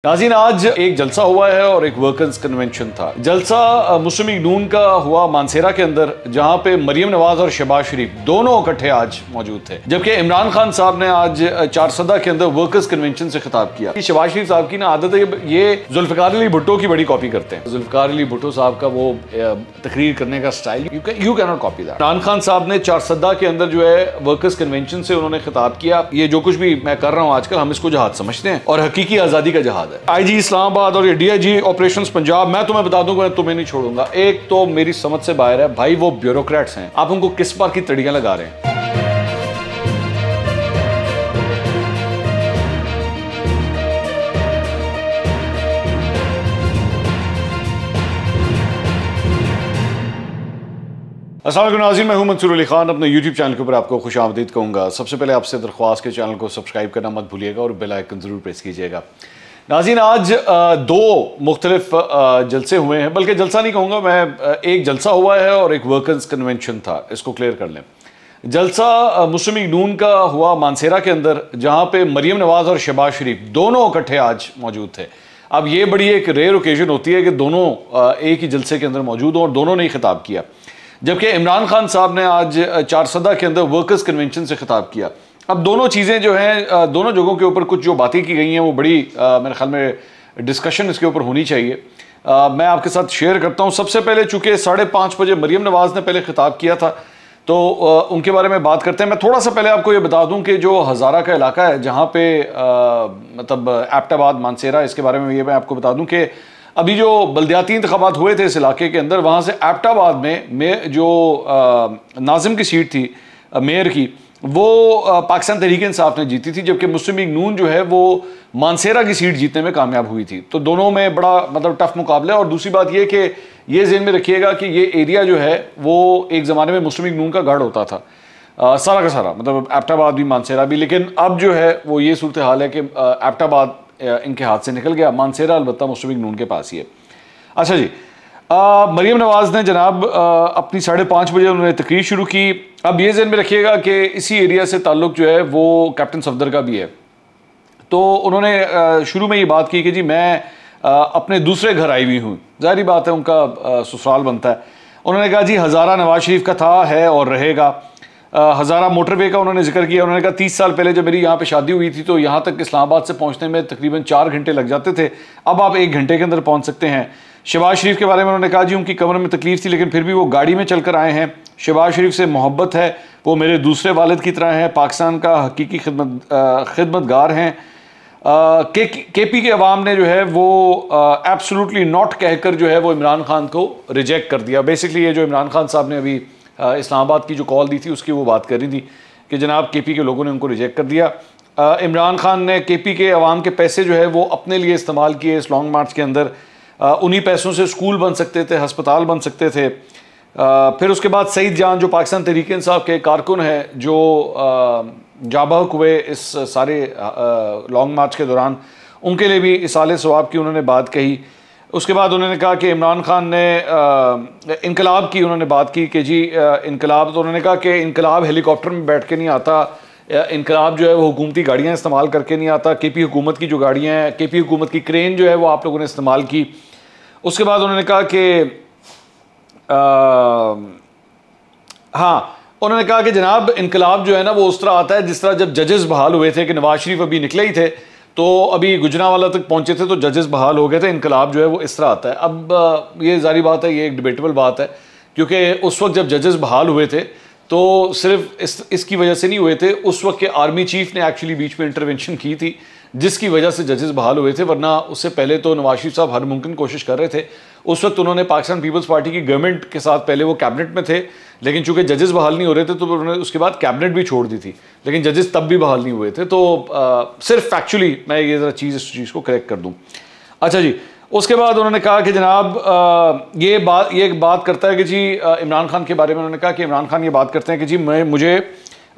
नाज़रीन, आज एक जलसा हुआ है और एक वर्कर्स कन्वेंशन था। जलसा मुस्लिम लीग नून का हुआ मानसेरा के अंदर, जहां पे मरियम नवाज और शहबाज शरीफ दोनों इकट्ठे आज मौजूद थे। जबकि इमरान खान साहब ने आज चारसदा के अंदर वर्कर्स कन्वेंशन से खिताब किया। शहबाज शरीफ साहब की ना आदत है, ये जुल्फिकार अली भुट्टो की बड़ी कॉपी करते हैं। जुल्फिकार अली भुट्टो साहब का वो तकरीर करने का style you can not copy that. Imran Khan साहब ने चारसदा के अंदर जो है वर्कर्स कन्वेंशन से उन्होंने खिताब किया। ये जो कुछ भी मैं कर रहा हूँ आजकल, हम इसको जहाद समझते हैं और हकीकी आजादी का जहाद है। आईजी इस्लामाबाद और ये डीआईजी ऑपरेशंस पंजाब, मैं तुम्हें बता दूंगा, तुम्हें नहीं छोड़ूंगा। एक तो मेरी समझ से बाहर है भाई, वो ब्यूरोक्रेट्स हैं। आप उनको किस बार की तड़ियां लगा रहे हैं? अस्सलाम वालेकुम नाज़रीन, मैं हूं मंसूर अली खान। अपने यूट्यूब चैनल के ऊपर आपको खुश आमदीद कहूँगा। सबसे पहले आपसे दरख्वास्त के चैनल को सब्सक्राइब करना मत भूलिएगा और बेल आइकन ज़रूर प्रेस कीजिएगा। नाज़रीन, आज दो मुख्तलिफ जलसे हुए हैं, बल्कि जलसा नहीं कहूँगा मैं, एक जलसा हुआ है और एक वर्कर्स कन्वेंशन था। इसको क्लियर कर लें। जलसा मुस्लिम लीग नून का हुआ मानसेरा के अंदर, जहाँ पे मरियम नवाज और शहबाज शरीफ दोनों इकट्ठे आज मौजूद थे। अब ये बड़ी एक रेयर ओकेजन होती है कि दोनों एक ही जलसे के अंदर मौजूद हों और दोनों ने ही खिताब किया। जबकि इमरान खान साहब ने आज चारसदा के अंदर वर्कर्स कन्वेंशन से खिताब किया। अब दोनों चीज़ें जो हैं, दोनों जगहों के ऊपर कुछ जो बातें की गई हैं वो बड़ी मेरे ख्याल में डिस्कशन इसके ऊपर होनी चाहिए। मैं आपके साथ शेयर करता हूँ। सबसे पहले चूँकि 5:30 बजे मरियम नवाज ने पहले खिताब किया था, तो उनके बारे में बात करते हैं। मैं थोड़ा सा पहले आपको ये बता दूँ कि जो हज़ारा का इलाका है, जहाँ पे मतलब एबटाबाद मानसेरा, इसके बारे में ये मैं आपको बता दूँ कि अभी जो बल्दियाती इंतखाबात हुए थे इस इलाके के अंदर, वहाँ से एबटाबाद में जो नाजिम की सीट थी मेयर की, वो पाकिस्तान तहरीक इंसाफ ने जीती थी। जबकि मुस्लिम लीग नून जो है वो मानसेरा की सीट जीतने में कामयाब हुई थी। तो दोनों में बड़ा मतलब टफ मुकाबला है। और दूसरी बात ये कि ये ज़हन में रखिएगा कि ये एरिया जो है वो एक ज़माने में मुस्लिम लीग नून का गढ़ होता था, सारा का सारा, मतलब एबटाबाद भी मानसेरा भी। लेकिन अब जो है वो ये सूरत हाल है कि एबटाबाद इनके हाथ से निकल गया, मानसेरा अलबत्ता मुस्लिम लीग नून के पास ही है। अच्छा जी, मरियम नवाज ने जनाब अपनी 5:30 बजे उन्होंने तकरीर शुरू की। अब ये ज़हन में रखिएगा कि इसी एरिया से ताल्लुक़ जो है वो कैप्टन सफदर का भी है। तो उन्होंने शुरू में ये बात की कि जी मैं अपने दूसरे घर आई हुई हूँ। ज़ाहिर बात है, उनका ससुराल बनता है। उन्होंने कहा जी हज़ारा नवाज शरीफ का था, है और रहेगा। हज़ारा मोटरवे का उन्होंने जिक्र किया। उन्होंने कहा 30 साल पहले जब मेरी यहाँ पे शादी हुई थी तो यहाँ तक इस्लामाबाद से पहुँचने में तकरीबन 4 घंटे लग जाते थे, अब आप 1 घंटे के अंदर पहुँच सकते हैं। शहबाज शरीफ के बारे में उन्होंने कहा जी उनकी कमर में तकलीफ थी, लेकिन फिर भी वो गाड़ी में चल कर आए हैं। शहबाज शरीफ से मोहब्बत है, वो मेरे दूसरे वालिद की तरह हैं, पाकिस्तान का हकीकी खिदमतगार हैं। केपी के अवाम ने जो है वो एब्सोल्युटली नॉट कहकर जो है वो इमरान खान को रिजेक्ट कर दिया। बेसिकली ये जो इमरान खान साहब ने अभी इस्लामाबाद की जो कॉल दी थी उसकी वो बात कर रही थी कि जनाब केपी के लोगों ने उनको रिजेक्ट कर दिया। इमरान खान ने केपी के अवाम के पैसे जो है वो अपने लिए इस्तेमाल किए इस लॉन्ग मार्च के अंदर। उन्हीं पैसों से स्कूल बन सकते थे, हस्पताल बन सकते थे। फिर उसके बाद सईद जान जो पाकिस्तान तहरीक इंसाफ के कारकुन हैं, जो जाबहक हुए इस सारे लॉन्ग मार्च के दौरान, उनके लिए भी इसाले सवाब की उन्होंने बात कही। उसके बाद उन्होंने कहा कि इमरान खान ने इनकलाब की उन्होंने बात की कि जी इनकलाब, तो उन्होंने कहा कि इनकलाब हेलीकॉप्टर में बैठ के नहीं आता, इनकलाब जो है वो हुकूमती गाड़ियाँ इस्तेमाल करके नहीं आता। केपी हुकूमत की जो गाड़ियाँ हैं, केपी हुकूमत की क्रेन जो है वो आप लोगों ने इस्तेमाल की। उसके बाद उन्होंने कहा कि हाँ, उन्होंने कहा कि जनाब इनकलाब जो है ना वो उस तरह आता है जिस तरह जब जजेस बहाल हुए थे कि नवाज शरीफ अभी निकले ही थे, तो अभी गुजरांवाला तक पहुंचे थे तो जजेस बहाल हो गए थे, इनकलाब जो है वो इस तरह आता है। अब ये जारी बात है, ये एक डिबेटेबल बात है, क्योंकि उस वक्त जब जजेस बहाल हुए थे तो सिर्फ इसकी वजह से नहीं हुए थे, उस वक्त के आर्मी चीफ ने एक्चुअली बीच में इंटरवेंशन की थी जिसकी वजह से जजेस बहाल हुए थे। वरना उससे पहले तो नवाज शरीफ साहब हर मुमकिन कोशिश कर रहे थे। उस वक्त उन्होंने पाकिस्तान पीपल्स पार्टी की गवर्नमेंट के साथ, पहले वो कैबिनेट में थे, लेकिन चूंकि जजेस बहाल नहीं हो रहे थे तो उन्होंने उसके बाद कैबिनेट भी छोड़ दी थी, लेकिन जजेस तब भी बहाल नहीं हुए थे। तो सिर्फ फैक्चुअली मैं ये ज़रा इस चीज़ को करेक्ट कर दूँ। अच्छा जी, उसके बाद उन्होंने कहा कि जनाब ये एक बात करता है कि जी इमरान खान के बारे में उन्होंने कहा कि इमरान खान ये बात करते हैं कि जी मुझे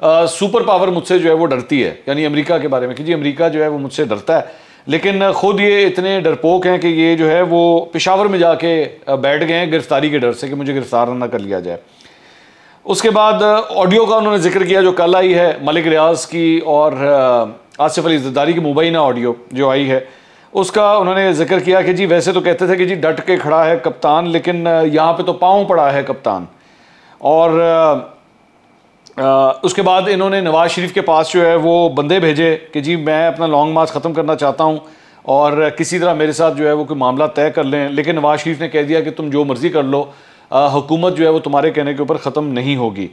सुपर पावर मुझसे जो है वो डरती है, यानी अमेरिका के बारे में कि जी अमेरिका जो है वो मुझसे डरता है, लेकिन ख़ुद ये इतने डरपोक हैं कि ये जो है वो पेशावर में जाके बैठ गए हैं गिरफ्तारी के डर से कि मुझे गिरफ्तार ना कर लिया जाए। उसके बाद ऑडियो का उन्होंने जिक्र किया जो कल आई है मलिक रियाज की और आसिफ अली जरदारी की मुबैना ऑडियो जो आई है, उसका उन्होंने जिक्र किया कि जी वैसे तो कहते थे कि जी डट के खड़ा है कप्तान, लेकिन यहाँ पे तो पाँव पड़ा है कप्तान। और उसके बाद इन्होंने नवाज शरीफ के पास जो है वो बंदे भेजे कि जी मैं अपना लॉन्ग मार्च ख़त्म करना चाहता हूँ और किसी तरह मेरे साथ जो है वो कोई मामला तय कर लें, लेकिन नवाज शरीफ ने कह दिया कि तुम जो मर्ज़ी कर लो, हुकूमत जो है वो तुम्हारे कहने के ऊपर ख़त्म नहीं होगी।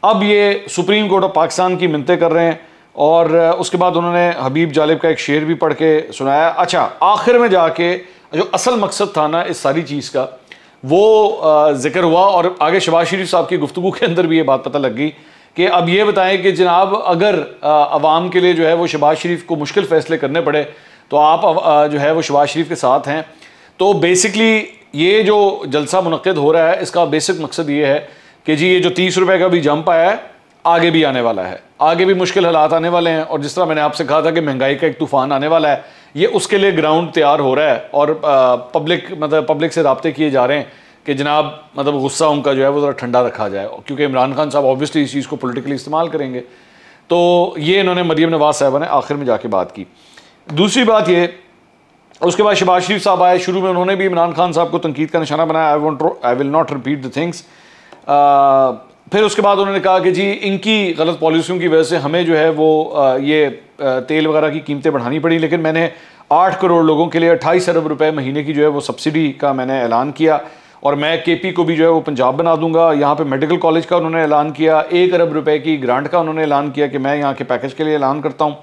अब ये सुप्रीम कोर्ट ऑफ पाकिस्तान की मिन्नतें कर रहे हैं और उसके बाद उन्होंने हबीब जालिब का एक शेर भी पढ़ के सुनाया। अच्छा, आखिर में जाके जो असल मकसद था ना इस सारी चीज़ का वो जिक्र हुआ और आगे शहबाज शरीफ साहब की गुफ्तगू के अंदर भी ये बात पता लग गई कि अब ये बताएं कि जनाब अगर अवाम के लिए जो है वो शहबाज शरीफ को मुश्किल फ़ैसले करने पड़े तो आप जो है वो शहबाज शरीफ के साथ हैं। तो बेसिकली ये जो जलसा मुनक्किद हो रहा है इसका बेसिक मकसद ये है कि जी ये जो 30 रुपये का भी जंप आया है आगे भी आने वाला है, आगे भी मुश्किल हालात आने वाले हैं। और जिस तरह मैंने आपसे कहा था कि महंगाई का एक तूफ़ान आने वाला है, ये उसके लिए ग्राउंड तैयार हो रहा है और पब्लिक से रब्ते किए जा रहे हैं कि जनाब गुस्सा उनका जो है वो ज़रा ठंडा रखा जाए, क्योंकि इमरान खान साहब ऑब्वियसली इस चीज़ को पॉलिटिकली इस्तेमाल करेंगे। तो ये इन्होंने मरीम नवाज साहबा ने आखिर में जाके बात की। दूसरी बात ये, उसके बाद शहबाज शरीफ साहब आए, शुरू में उन्होंने भी इमरान खान साहब को तनकीद का निशाना बनाया, I will not repeat the things. फिर उसके बाद उन्होंने कहा कि जी इनकी गलत पॉलिसियों की वजह से हमें जो है वो ये तेल वगैरह की कीमतें बढ़ानी पड़ी, लेकिन मैंने 8 करोड़ लोगों के लिए 28 अरब रुपए महीने की जो है वो सब्सिडी का मैंने ऐलान किया और मैं केपी को भी जो है वो पंजाब बना दूंगा। यहाँ पे मेडिकल कॉलेज का उन्होंने ऐलान किया, 1 अरब रुपए की ग्रांट का उन्होंने ऐलान किया कि मैं यहाँ के पैकेज के लिए ऐलान करता हूँ।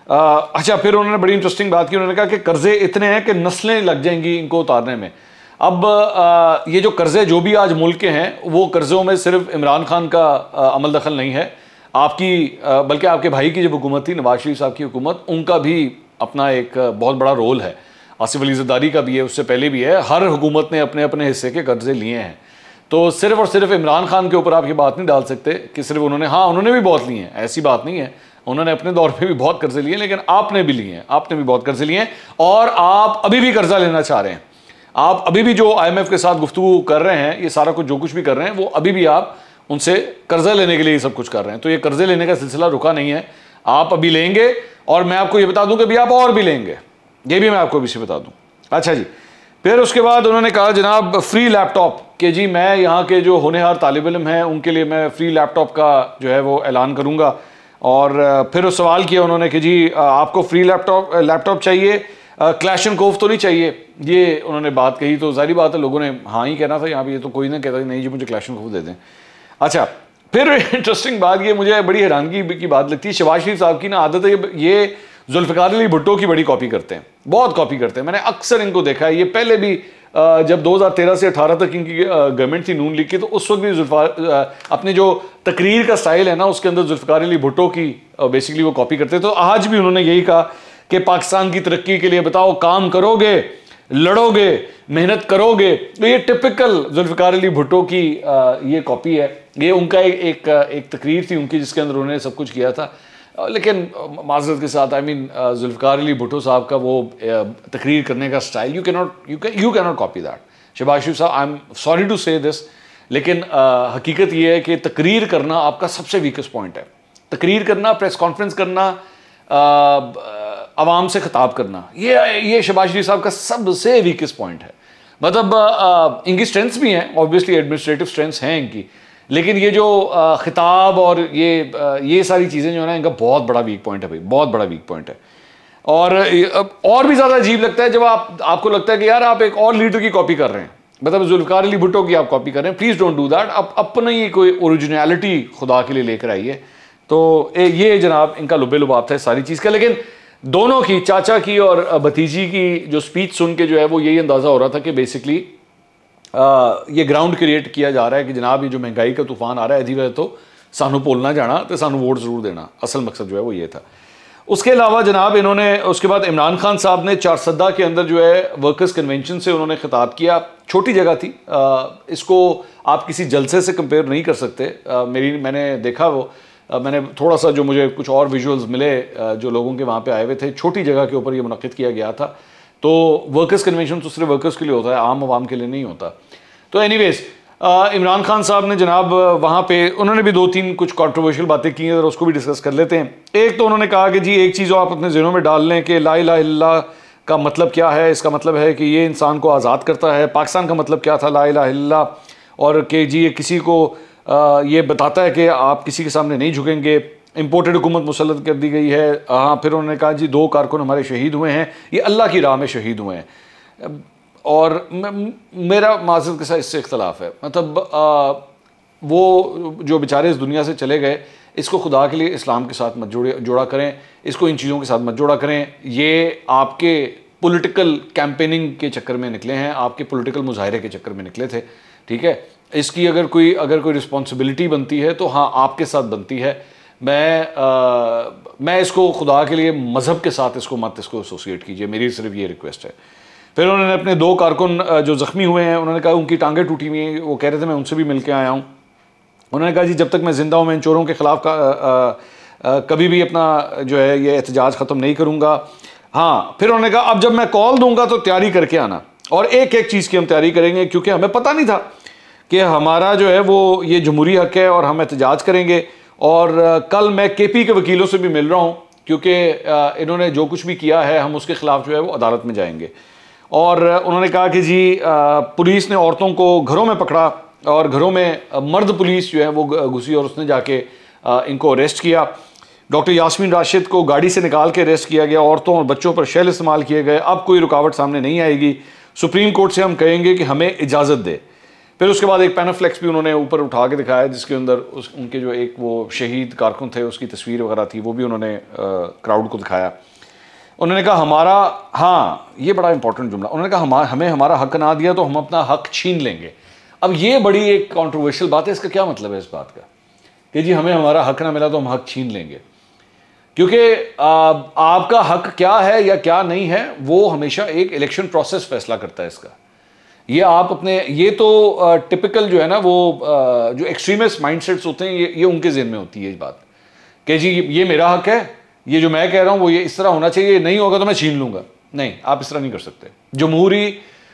अच्छा, फिर उन्होंने बड़ी इंटरेस्टिंग बात की, उन्होंने कहा कि कर्जे इतने हैं कि नस्लें लग जाएंगी इनको उतारने में। अब ये जो कर्जे जो भी आज मुल्क के हैं वो कर्ज़ों में सिर्फ इमरान खान का अमल दखल नहीं है, आपकी बल्कि आपके भाई की जब हुकूमत थी, नवाज शरीफ साहब की हुकूमत, उनका भी अपना एक बहुत बड़ा रोल है। आसिफ अली ज़रदारी का भी है, उससे पहले भी है। हर हुकूमत ने अपने अपने हिस्से के कर्जे लिए हैं। तो सिर्फ और सिर्फ इमरान खान के ऊपर आप ये बात नहीं डाल सकते कि सिर्फ उन्होंने, हाँ उन्होंने भी बहुत लिए हैं, ऐसी बात नहीं है, उन्होंने अपने दौर पे भी बहुत कर्जे लिए, लेकिन आपने भी लिए हैं, आपने भी बहुत कर्जे लिए हैं और आप अभी भी कर्जा लेना चाह रहे हैं। आप अभी भी जो IMF के साथ गुफ्तगू कर रहे हैं, ये सारा कुछ जो कुछ भी कर रहे हैं, वो अभी भी आप उनसे कर्जा लेने के लिए ये सब कुछ कर रहे हैं। तो ये कर्जे लेने का सिलसिला रुका नहीं है, आप अभी लेंगे और मैं आपको ये बता दूं कि अभी आप और भी लेंगे, ये भी मैं आपको अभी से बता दूं। अच्छा जी, फिर उसके बाद उन्होंने कहा जनाब फ्री लैपटॉप कि जी मैं यहाँ के जो होनहार तालिब इल्म हैं उनके लिए मैं फ्री लैपटॉप का जो है वो ऐलान करूँगा। और फिर उस सवाल किया उन्होंने कि जी आपको फ्री लैपटॉप चाहिए, क्लैश एंड कोफ तो नहीं चाहिए, ये उन्होंने बात कही। तो जारी बात है लोगों ने हाँ ही कहना था यहाँ पे, ये तो कोई नहीं कहता नहीं जी मुझे क्लैश एंड कोफ दे दें। अच्छा, फिर इंटरेस्टिंग बात ये मुझे बड़ी हैरानगी की बात लगती है, शहबाज शरीफ साहब की ना आदत है ये जुल्फ़िकार अली भुट्टो की बड़ी कॉपी करते हैं, बहुत कॉपी करते हैं। मैंने अक्सर इनको देखा है, ये पहले भी जब 2013 से 18 तक इनकी गवर्नमेंट थी नून लीग की, तो उस वक्त भी अपनी जो तकरीर का स्टाइल है ना उसके अंदर जुल्फ़िकार अली भुट्टो की बेसिकली वो कॉपी करते। तो आज भी उन्होंने यही कहा कि पाकिस्तान की तरक्की के लिए बताओ काम करोगे, लड़ोगे, मेहनत करोगे। तो ये टिपिकल जुल्फ़िकार अली भुट्टो की ये कॉपी है। ये उनका एक तकरीर थी उनकी जिसके अंदर उन्होंने सब कुछ किया था, लेकिन माज़रत के साथ आई मीन जुल्फ़िकार अली भुट्टो साहब का वो तकरीर करने का style you can not copy that. Shahbaz Sharif साहब, I am sorry to say this, लेकिन हकीकत ये है कि तकरीर करना आपका सबसे वीकेस्ट पॉइंट है। तकरीर करना, प्रेस कॉन्फ्रेंस करना, आवाम से खिताब करना, ये शहबाज शरीफ साहब का सबसे वीकेस्ट पॉइंट है। मतलब इनकी स्ट्रेंथ्स भी हैं, ऑब्वियसली एडमिनिस्ट्रेटिव स्ट्रेंथ्स हैं इनकी, लेकिन ये जो खिताब और ये सारी चीज़ें जो है ना, इनका बहुत बड़ा वीक पॉइंट है भाई, बहुत बड़ा वीक पॉइंट है। और भी ज़्यादा अजीब लगता है जब आपको लगता है कि यार आप एक और लीडर की कॉपी कर रहे हैं, मतलब जुल्फ़िकार अली भुट्टो की आप कॉपी कर रहे हैं। Please don't do that. आप अपनी ही कोई ओरिजिनलिटी खुदा के लिए लेकर आइए। तो ये जनाब इनका लुबे लुबाब था सारी चीज़ का। लेकिन दोनों की, चाचा की और भतीजी की जो स्पीच सुन के जो है वो यही अंदाज़ा हो रहा था कि बेसिकली ये ग्राउंड क्रिएट किया जा रहा है कि जनाब ये जो महंगाई का तूफान आ रहा है, वजह तो सानू भुलना जाना तो सानू वोट ज़रूर देना। असल मकसद जो है वो ये था। उसके अलावा जनाब इन्होंने उसके बाद इमरान खान साहब ने चारसद्दा के अंदर जो है वर्कर्स कन्वेंशन से उन्होंने खिताब किया। छोटी जगह थी, इसको आप किसी जलसे से कंपेयर नहीं कर सकते। मैंने देखा वो, मैंने थोड़ा सा जो मुझे कुछ और विजुअल्स मिले जो लोगों के वहाँ पे आए हुए थे, छोटी जगह के ऊपर ये मुनक़्क़िद किया गया था। तो वर्कर्स कन्वेंशन तो सिर्फ वर्कर्स के लिए होता है, आम आवाम के लिए नहीं होता। तो एनीवेज इमरान खान साहब ने जनाब वहाँ पे उन्होंने भी 2-3 कुछ कंट्रोवर्शियल बातें की हैं, और उसको भी डिस्कस कर लेते हैं। एक तो उन्होंने कहा कि जी एक चीज़ आप अपने ज़हनों में डाल लें कि ला इलाहा इल्लल्लाह का मतलब क्या है? इसका मतलब है कि ये इंसान को आज़ाद करता है। पाकिस्तान का मतलब क्या था ला इलाहा इल्लल्लाह, और कि जी ये किसी को ये बताता है कि आप किसी के सामने नहीं झुकेंगे। इम्पोर्टेड हुकूमत मुसल्लत कर दी गई है। हाँ, फिर उन्होंने कहा जी 2 कारकुन हमारे शहीद हुए हैं, ये अल्लाह की राह में शहीद हुए हैं। और मेरा माज़रत के साथ इससे इख्तलाफ है। मतलब वो जो बेचारे इस दुनिया से चले गए, इसको खुदा के लिए इस्लाम के साथ मत जोड़ा करें, इसको इन चीज़ों के साथ मत जोड़ा करें। ये आपके पॉलिटिकल कैंपेनिंग के चक्कर में निकले हैं, आपके पॉलिटिकल मुजाहरे के चक्कर में निकले थे, ठीक है। इसकी अगर कोई रिस्पॉन्सिबिलिटी बनती है तो हाँ आपके साथ बनती है। मैं इसको खुदा के लिए मज़हब के साथ इसको एसोसिएट कीजिए, मेरी सिर्फ ये रिक्वेस्ट है। फिर उन्होंने अपने 2 कारकुन जो ज़ख्मी हुए हैं, उन्होंने कहा उनकी टांगें टूटी हुई हैं, वो कह रहे थे मैं उनसे भी मिल के आया हूँ। उन्होंने कहा जी जब तक मैं ज़िंदा हूँ मैं इन चोरों के ख़िलाफ़ कभी भी अपना जो है ये एहतजाज ख़त्म नहीं करूँगा। हाँ, फिर उन्होंने कहा अब जब मैं कॉल दूंगा तो तैयारी करके आना, और एक एक चीज़ की हम तैयारी करेंगे, क्योंकि हमें पता नहीं था कि हमारा जो है वो ये जमहूरी हक़ है और हम एहतजाज करेंगे। और कल मैं KP के वकीलों से भी मिल रहा हूँ, क्योंकि इन्होंने जो कुछ भी किया है हम उसके ख़िलाफ़ जो है वो अदालत में जाएंगे। और उन्होंने कहा कि जी पुलिस ने औरतों को घरों में पकड़ा, और घरों में मर्द पुलिस जो है वो घुसी और उसने जाके इनको अरेस्ट किया। डॉक्टर यास्मीन राशिद को गाड़ी से निकाल के अरेस्ट किया गया, औरतों और बच्चों पर शेल इस्तेमाल किए गए। अब कोई रुकावट सामने नहीं आएगी, सुप्रीम कोर्ट से हम कहेंगे कि हमें इजाज़त दे। फिर उसके बाद एक पैनाफ्लेक्स भी उन्होंने ऊपर उठा के दिखाया, जिसके अंदर उनके जो एक वो शहीद कारकुन थे उसकी तस्वीर वगैरह थी, वो भी उन्होंने क्राउड को दिखाया। उन्होंने कहा हमारा, हाँ ये बड़ा इंपॉर्टेंट जुमला, उन्होंने कहा हमें हमारा हक ना दिया तो हम अपना हक छीन लेंगे। अब ये बड़ी एक कॉन्ट्रोवर्शियल बात है। इसका क्या मतलब है इस बात का कि जी हमें हमारा हक ना मिला तो हम हक छीन लेंगे? क्योंकि आपका हक क्या है या क्या नहीं है वो हमेशा एक इलेक्शन प्रोसेस फैसला करता है इसका। ये आप अपने, ये तो टिपिकल जो है ना वो जो एक्सट्रीमिस्ट माइंडसेट्स होते हैं ये उनके ज़हन में होती है इस बात कि जी ये मेरा हक है, ये जो मैं कह रहा हूँ वो ये इस तरह होना चाहिए, नहीं होगा तो मैं छीन लूँगा। नहीं, आप इस तरह नहीं कर सकते। जमहूरी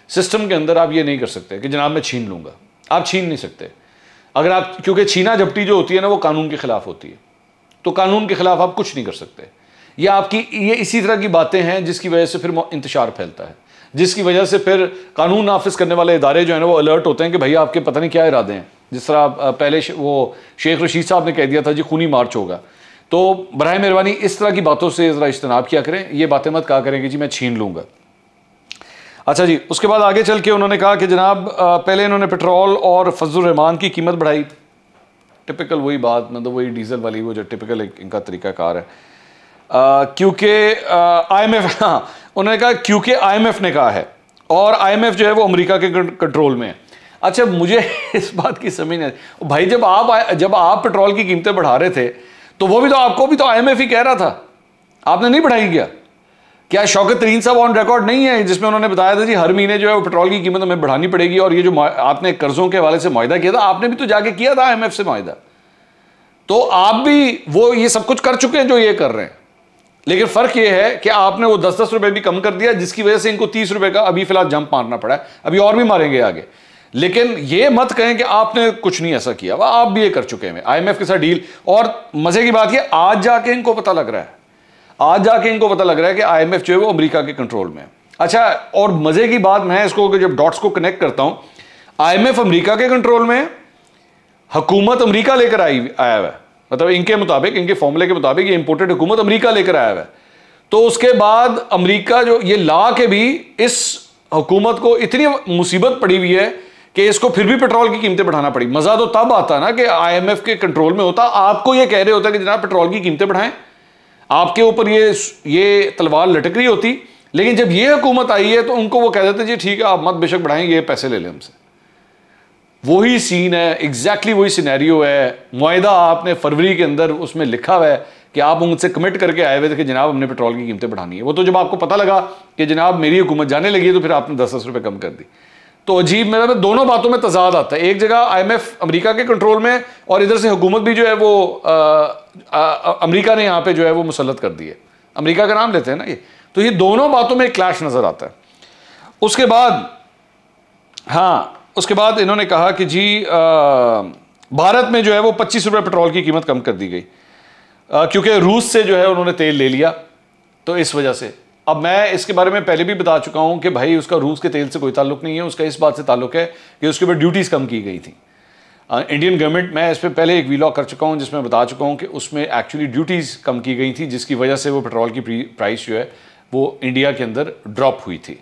सिस्टम के अंदर आप ये नहीं कर सकते कि जनाब मैं छीन लूँगा। आप छीन नहीं सकते। अगर आप, क्योंकि छीना झपटी जो होती है ना वो कानून के ख़िलाफ़ होती है, तो कानून के ख़िलाफ़ आप कुछ नहीं कर सकते। ये इसी तरह की बातें हैं जिसकी वजह से फिर इंतशार फैलता है, जिसकी वजह से फिर कानून नाफिज करने वाले इदारे जो है ना वो अलर्ट होते हैं कि भैया आपके पता नहीं क्या इरादे हैं। जिस तरह पहले वो शेख रशीद साहब ने कह दिया था जी खूनी मार्च होगा। तो बराए मेहरबानी इस तरह की बातों से ज़रा इज्तनाब किया करें, ये बातें मत कहा करें कि जी मैं छीन लूँगा। अच्छा जी, उसके बाद आगे चल के उन्होंने कहा कि जनाब पहले इन्होंने पेट्रोल और फजलुर रहमान की कीमत बढ़ाई। टिपिकल वही बात, मतलब वही डीजल वाली वो जो टिपिकल इनका तरीक़ाकार है। क्योंकि IMF, हाँ उन्होंने कहा क्योंकि IMF ने कहा है, और IMF जो है वो अमेरिका के कंट्रोल में है। अच्छा, मुझे इस बात की समझ नहीं, भाई जब आप पेट्रोल की कीमतें बढ़ा रहे थे तो वो भी तो आपको भी तो IMF ही कह रहा था, आपने नहीं बढ़ाई क्या शौकत तरीन साहब ऑन रिकॉर्ड नहीं है जिसमें उन्होंने बताया था जी हर महीने जो है वो पेट्रोल की कीमत हमें बढ़ानी पड़ेगी, और ये जो आपने कर्जों के हवाले से मुआहदा किया था, आपने भी तो जाके किया था IMF से मुआहदा, तो आप भी वो ये सब कुछ कर चुके हैं जो ये कर रहे हैं। लेकिन फ़र्क ये है कि आपने वो 10-10 रुपए भी कम कर दिया, जिसकी वजह से इनको 30 रुपए का अभी फिलहाल जंप मारना पड़ा है, अभी और भी मारेंगे आगे। लेकिन ये मत कहें कि आपने कुछ नहीं ऐसा किया, वह आप भी ये कर चुके हैं IMF के साथ डील। और मजे की बात ये, आज जाके इनको पता लग रहा है कि IMF जो है वो अमेरिका के कंट्रोल में है। अच्छा, और मजे की बात, मैं इसको जब डॉट्स को कनेक्ट करता हूं, IMF अमेरिका के कंट्रोल में है, हुकूमत अमेरिका लेकर आया हुआ है, मतलब इनके मुताबिक, इनके फॉर्मूले के मुताबिक ये इंपोर्टेड हुकूमत अमेरिका लेकर आया हुआ है। तो उसके बाद अमेरिका जो ये ला के भी इस हुकूमत को इतनी मुसीबत पड़ी हुई है कि इसको फिर भी पेट्रोल की कीमतें बढ़ाना पड़ी। मजा तो तब आता ना कि IMF के कंट्रोल में होता, आपको ये कह रहे होता कि जनाब पेट्रोल की कीमतें बढ़ाएं, आपके ऊपर ये तलवार लटक रही होती। लेकिन जब ये हुकूमत आई है तो उनको वो कह देते जी ठीक है आप मत बेशक बढ़ाएं, ये पैसे ले लें हमसे। वही सीन है, एग्जैक्टली वही सिनेरियो है। मुआहदा आपने फरवरी के अंदर उसमें लिखा हुआ है कि आप उनसे कमिट करके आए हुए थे कि जनाब हमने पेट्रोल की कीमतें बढ़ानी है। वो तो जब आपको पता लगा कि जनाब मेरी हुकूमत जाने लगी है तो फिर आपने 10-10 रुपए कम कर दी। तो अजीब, मेरा दोनों बातों में तजाद आता है। एक जगह IMF अमेरिका के कंट्रोल में, और इधर से हुकूमत भी जो है वो अमेरिका ने यहाँ पे जो है वो मुसल्लत कर दी है। अमेरिका का नाम लेते हैं ना ये, तो ये दोनों बातों में एक क्लैश नजर आता है। उसके बाद इन्होंने कहा कि जी भारत में जो है वो 25 रुपये पेट्रोल की कीमत कम कर दी गई, क्योंकि रूस से जो है उन्होंने तेल ले लिया, तो इस वजह से अब मैं इसके बारे में पहले भी बता चुका हूं कि भाई उसका रूस के तेल से कोई ताल्लुक नहीं है, उसका इस बात से ताल्लुक है कि उसके ऊपर ड्यूटीज़ कम की गई थी। इंडियन गवर्नमेंट, मैं इस पर पहले एक वीलॉग कर चुका हूं जिसमें बता चुका हूं कि उसमें एक्चुअली ड्यूटीज़ कम की गई थी, जिसकी वजह से वो पेट्रोल की प्राइस जो है वो इंडिया के अंदर ड्रॉप हुई थी।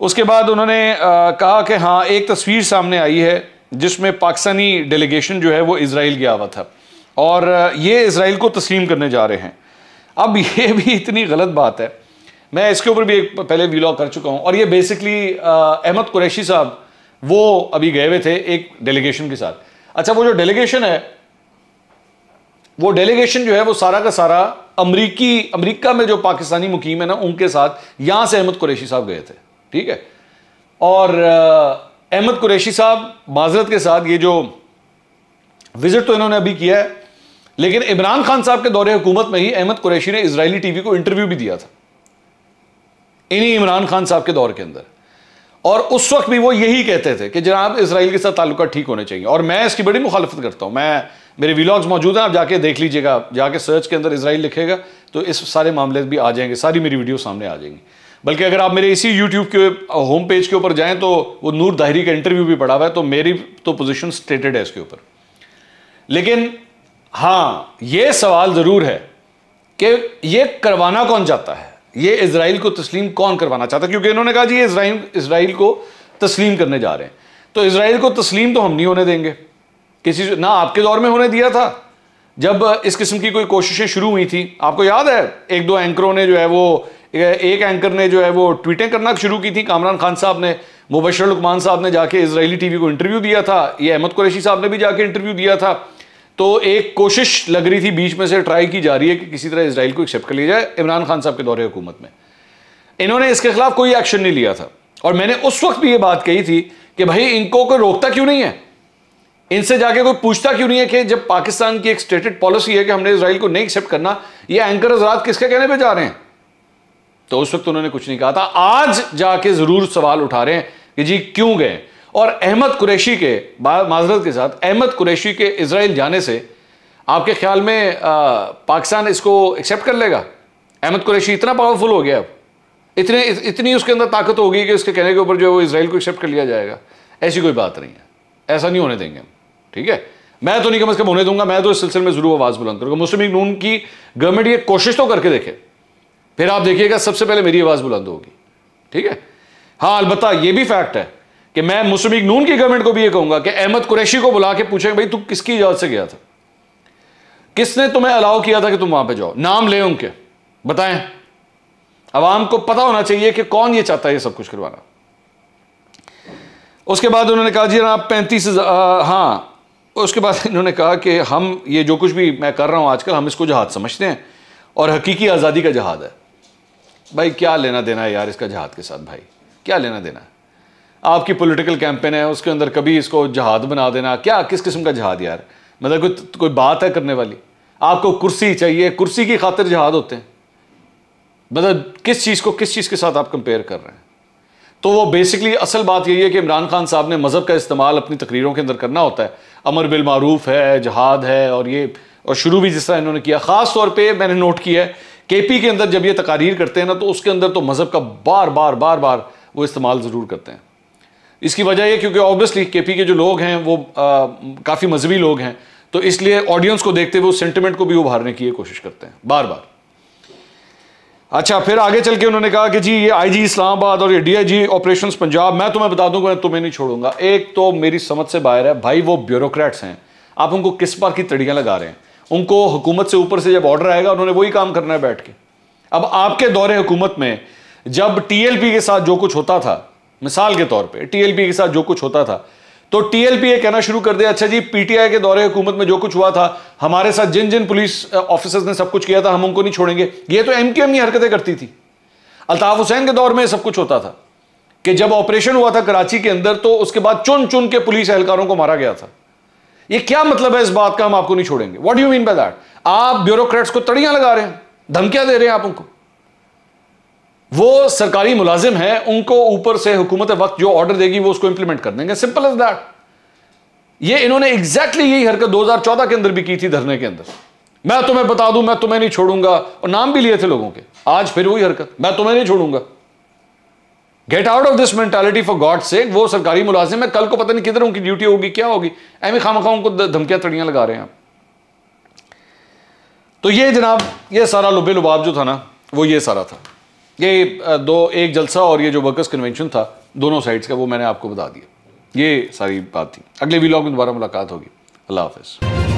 उसके बाद उन्होंने कहा कि हाँ, एक तस्वीर सामने आई है जिसमें पाकिस्तानी डेलीगेशन जो है वो इजराइल गया हुआ था और ये इजराइल को तस्लीम करने जा रहे हैं। अब ये भी इतनी गलत बात है, मैं इसके ऊपर भी एक पहले वीलॉग कर चुका हूं। और ये बेसिकली अहमद कुरैशी साहब वो अभी गए हुए थे एक डेलीगेशन के साथ। अच्छा, वो जो डेलीगेशन है, वो डेलीगेशन जो है वो सारा का सारा अमेरिका में जो पाकिस्तानी मुकीम है ना, उनके साथ यहां से अहमद कुरैशी साहब गए थे, ठीक है। और अहमद कुरैशी साहब माजरत के साथ ये जो विजिट तो इन्होंने अभी किया है, लेकिन इमरान खान साहब के दौरे हुकूमत में ही अहमद कुरैशी ने इजरायली टीवी को इंटरव्यू भी दिया था, इन्हीं इमरान खान साहब के दौर के अंदर। और उस वक्त भी वो यही कहते थे कि जनाब इजराइल के साथ ताल्लुकात ठीक होने चाहिए। और मैं इसकी बड़ी मुखालफत करता हूं। मेरे वीलॉग्स मौजूद हैं, आप जाके देख लीजिएगा, जाके सर्च के अंदर इजराइल लिखेगा तो इस सारे मामले भी आ जाएंगे, सारी मेरी वीडियो सामने आ जाएंगी। बल्कि अगर आप मेरे इसी यूट्यूब के होम पेज के ऊपर जाएं तो वो नूर दाहिरी का इंटरव्यू भी पड़ा हुआ है, तो मेरी तो पोजीशन स्टेटेड है इसके ऊपर। लेकिन हाँ, ये सवाल जरूर है कि ये करवाना कौन चाहता है, ये इजराइल को तस्लीम कौन करवाना चाहता है? क्योंकि इन्होंने कहा जी ये इजराइल को तस्लीम करने जा रहे हैं, तो इजराइल को तस्लीम तो हम नहीं होने देंगे किसी ना। आपके दौर में होने दिया था जब इस किस्म की कोई कोशिशें शुरू हुई थी, आपको याद है? एक दो एंकरों ने जो है वो, एक एंकर ने जो है वो ट्वीटें करना शुरू की थी, कामरान खान साहब ने, मुबशर लुकमान साहब ने जाके इजरायली टीवी को इंटरव्यू दिया था, ये अहमद कुरैशी साहब ने भी जाके इंटरव्यू दिया था। तो एक कोशिश लग रही थी, बीच में से ट्राई की जा रही है कि किसी तरह इजराइल को एक्सेप्ट कर लिया जाए इमरान खान साहब के दौरे हुकूमत में। इन्होंने इसके खिलाफ कोई एक्शन नहीं लिया था और मैंने उस वक्त भी ये बात कही थी कि भाई इनको कोई रोकता क्यों नहीं है, इनसे जाके कोई पूछता क्यों नहीं है कि जब पाकिस्तान की एक स्टेटेड पॉलिसी है कि हमने इजराइल को नहीं एक्सेप्ट करना, ये एंकर हजरात किसके कहने पे जा रहे हैं? तो उस वक्त उन्होंने कुछ नहीं कहा था। आज जाके जरूर सवाल उठा रहे हैं कि जी क्यों गए। और अहमद कुरैशी के, माजरत के साथ, अहमद कुरैशी के इजराइल जाने से आपके ख्याल में पाकिस्तान इसको एक्सेप्ट कर लेगा? अहमद कुरैशी इतना पावरफुल हो गया, अब इतनी उसके अंदर ताकत हो गई कि उसके कहने के ऊपर जो है वो इजराइल को एक्सेप्ट कर लिया जाएगा? ऐसी कोई बात नहीं है, ऐसा नहीं होने देंगे हम, ठीक है। मैं तो नहीं कम से कम होने दूंगा, मैं तो इस सिलसिले में जरूर आवाज बुलंद करूंगा। मुस्लिम लीग नून की गवर्नमेंट ये कोशिश तो करके देखे, फिर आप देखिएगा सबसे पहले मेरी आवाज बुलंद होगी, ठीक है। हाँ, अलबत्ता ये भी फैक्ट है कि मैं मुस्लिम लीग नून की गवर्नमेंट को भी ये कहूंगा कि अहमद कुरैशी को बुला के पूछेंगे भाई तू किसकी इजाजत से गया था, किसने तुम्हें अलाउ किया था कि तुम वहां पे जाओ, नाम ले उनके, बताएं। अवाम को पता होना चाहिए कि कौन ये चाहता है ये सब कुछ करवाना। उसके बाद उन्होंने कहा जी आप 35,000, हाँ, उसके बाद इन्होंने कहा कि हम ये जो कुछ भी मैं कर रहा हूं आजकल, हम इसको जहाद समझते हैं और हकीकी आज़ादी का जहाद है। भाई क्या लेना देना है यार इसका जहाद के साथ, भाई क्या लेना देना है? आपकी पॉलिटिकल कैंपेन है, उसके अंदर कभी इसको जहाद बना देना, क्या किस किस्म का जहाद यार? मतलब कोई बात है करने वाली? आपको कुर्सी चाहिए, कुर्सी की खातिर जहाद होते हैं? मतलब किस चीज़ को किस चीज़ के साथ आप कंपेयर कर रहे हैं? तो वो बेसिकली असल बात यही है कि इमरान खान साहब ने मज़हब का इस्तेमाल अपनी तकरीरों के अंदर करना होता है, अमर बिल मारूफ है, जहाद है, और ये और शुरू भी जिस तरह इन्होंने किया। ख़ास तौर पे मैंने नोट किया है केपी के अंदर जब ये तकारीर करते हैं ना, तो उसके अंदर तो मज़हब का बार बार वो इस्तेमाल ज़रूर करते हैं। इसकी वजह यह क्योंकि ऑब्वियसली केपी के जो लोग हैं वो काफ़ी मजहबी लोग हैं, तो इसलिए ऑडियंस को देखते हुए उस सेंटिमेंट को भी उभारने की कोशिश करते हैं बार बार। अच्छा, फिर आगे चल के उन्होंने कहा कि जी ये आईजी इस्लामाबाद और ये डीआईजी ऑपरेशंस पंजाब, मैं तुम्हें बता दूंगा, मैं तुम्हें नहीं छोड़ूंगा। एक तो मेरी समझ से बाहर है भाई, वो ब्यूरोक्रेट्स हैं, आप उनको किस बार की तड़ियां लगा रहे हैं? उनको हुकूमत से ऊपर से जब ऑर्डर आएगा उन्होंने वही काम करना है बैठ के। अब आपके दौरे हुकूमत में जब टीएलपी के साथ जो कुछ होता था, मिसाल के तौर पे टीएलपी के साथ जो कुछ होता था, तो टीएलपी ये कहना शुरू कर दिया, अच्छा जी पीटीआई के दौरे हुकूमत में जो कुछ हुआ था, हमारे साथ जिन जिन पुलिस ऑफिसर्स ने सब कुछ किया था, हम उनको नहीं छोड़ेंगे। ये तो एमक्यूएम ही हरकतें करती थी। अल्ताफ हुसैन के दौर में सब कुछ होता था कि जब ऑपरेशन हुआ था कराची के अंदर, तो उसके बाद चुन चुन के पुलिस एहलकारों को मारा गया था। ये क्या मतलब है इस बात का, हम आपको नहीं छोड़ेंगे? What do you mean by that? आप ब्यूरोक्रेट्स को तड़ियां लगा रहे हैं, धमकियां दे रहे हैं आप उनको। वो सरकारी मुलाजिम है, उनको ऊपर से हुकूमत वक्त जो ऑर्डर देगी वो उसको इंप्लीमेंट कर देंगे, सिंपल एज दैट। ये इन्होंने एग्जैक्टली यही हरकत 2014 के अंदर भी की थी, धरने के अंदर। मैं तुम्हें बता दूं, मैं तुम्हें नहीं छोड़ूंगा, और नाम भी लिए थे लोगों के। आज फिर वही हरकत, मैं तुम्हें नहीं छोड़ूंगा। Get out of this mentality for God sake. वो सरकारी मुलाजिम है, कल को पता नहीं किधर उनकी ड्यूटी होगी, क्या होगी, एम खामखा उनको धमकियां तड़ियां लगा रहे हैं आप। तो ये जनाब, ये सारा लुबे लुबाब जो था ना, वो ये सारा था। ये एक जलसा और ये जो वर्कर्स कन्वेंशन था दोनों साइड्स का, वो मैंने आपको बता दिया। ये सारी बात थी। अगले व्लॉग में दोबारा मुलाकात होगी। अल्लाह हाफिज़।